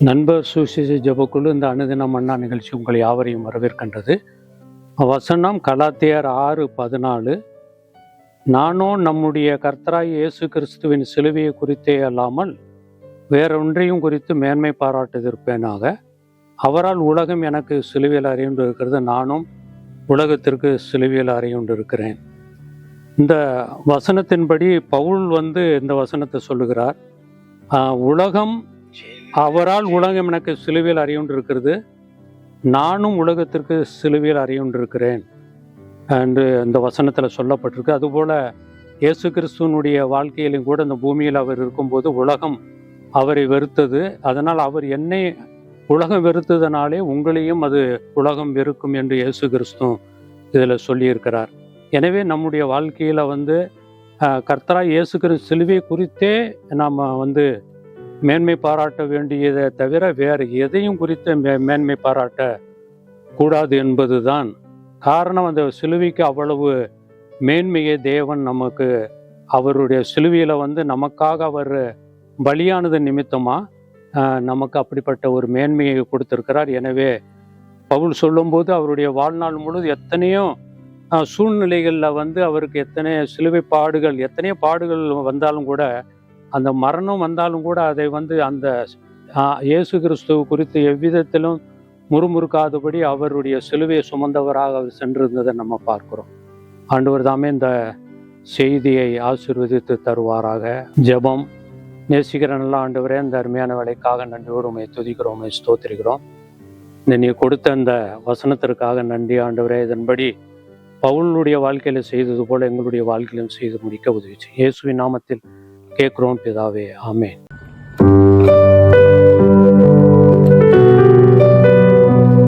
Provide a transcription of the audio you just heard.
நண்பர் சுவிசேஷ ஜெபக்குழு இந்த அனுதின மன்னா நிகழ்ச்சி உங்களை யாவரையும் வரவேற்கின்றது. வசனம் கலாத்தியர் 6:14. நானோ நம்முடைய கர்த்தராய் இயேசு கிறிஸ்துவின் சிலுவையை குறித்தே அல்லாமல் வேறொன்றையும் குறித்து மேன்மை பாராட்டுதிருப்பேனாக. அவரால் உலகம் எனக்கு சிலுவையில் அறியுண்டு இருக்கிறது, நானும் உலகத்திற்கு சிலுவையில் அறியுண்டு இருக்கிறேன். இந்த வசனத்தின்படி பவுல் இந்த வசனத்தை சொல்லுகிறார். உலகம் அவரால் உலகம் எனக்கு சிலுவையில் அறியுண்டு இருக்கிறது, நானும் உலகத்திற்கு சிலுவையில் அறியுண்டு இருக்கிறேன் என்று இந்த வசனத்தில் சொல்லப்பட்டிருக்கு. அதுபோல் இயேசு கிறிஸ்துவனுடைய வாழ்க்கையிலும் கூட இந்த பூமியில் அவர் இருக்கும்போது உலகம் அவரை வெறுத்தது. அதனால் அவர் என்னை உலகம் வெறுத்ததுனாலே உங்களையும் அது உலகம் வெறுக்கும் என்று இயேசு கிறிஸ்து இதில் சொல்லியிருக்கிறார். எனவே நம்முடைய வாழ்க்கையில் கர்த்தராய் இயேசு கிறிஸ்து சிலுவை குறித்தே நாம் மேன்மை பாராட்ட வேண்டியதை தவிர வேறு எதையும் குறித்து மேன்மை பாராட்ட கூடாது என்பதுதான் காரணம். அந்த சிலுவைக்கு அவ்வளவு மேன்மையை தேவன் நமக்கு அவருடைய சிலுவையில் நமக்காக அவர் பலியானது நிமித்தமாக நமக்கு அப்படிப்பட்ட ஒரு மேன்மையை கொடுத்திருக்கிறார். எனவே பவுல் சொல்லும்போது அவருடைய வாழ்நாள் முழுவதும் எத்தனையோ சூழ்நிலைகளில் அவருக்கு எத்தனையோ சிலுவை பாடுகள், எத்தனையோ பாடுகள் வந்தாலும் கூட, அந்த மரணம் வந்தாலும் கூட அதை அந்த இயேசு கிறிஸ்துவ குறித்து எவ்விதத்திலும் முறுமுறுக்காதபடி அவருடைய சிலுவையை சுமந்தவராக அவர் சென்றிருந்ததை நம்ம பார்க்கிறோம். ஆண்டவர் தாமே இந்த செய்தியை ஆசீர்வதித்து தருவாராக. ஜெபம். நேசிக்கிற நல்ல ஆண்டவரே, இந்த அருமையான வேலைக்காக நன்றியோடு உண்மை துதிக்கிறோம், உண்மை ஸ்தோத்திரிக்கிறோம். நீ கொடுத்த இந்த வசனத்திற்காக நன்றி ஆண்டவரே. இதன்படி பவுலுடைய வாழ்க்கையில செய்தது போல எங்களுடைய வாழ்க்கையிலும் செய்து முடிக்க உதவிச்சு. இயேசுவின் நாமத்தில் கேட்கிறோம் பிதாவே, ஆமென்.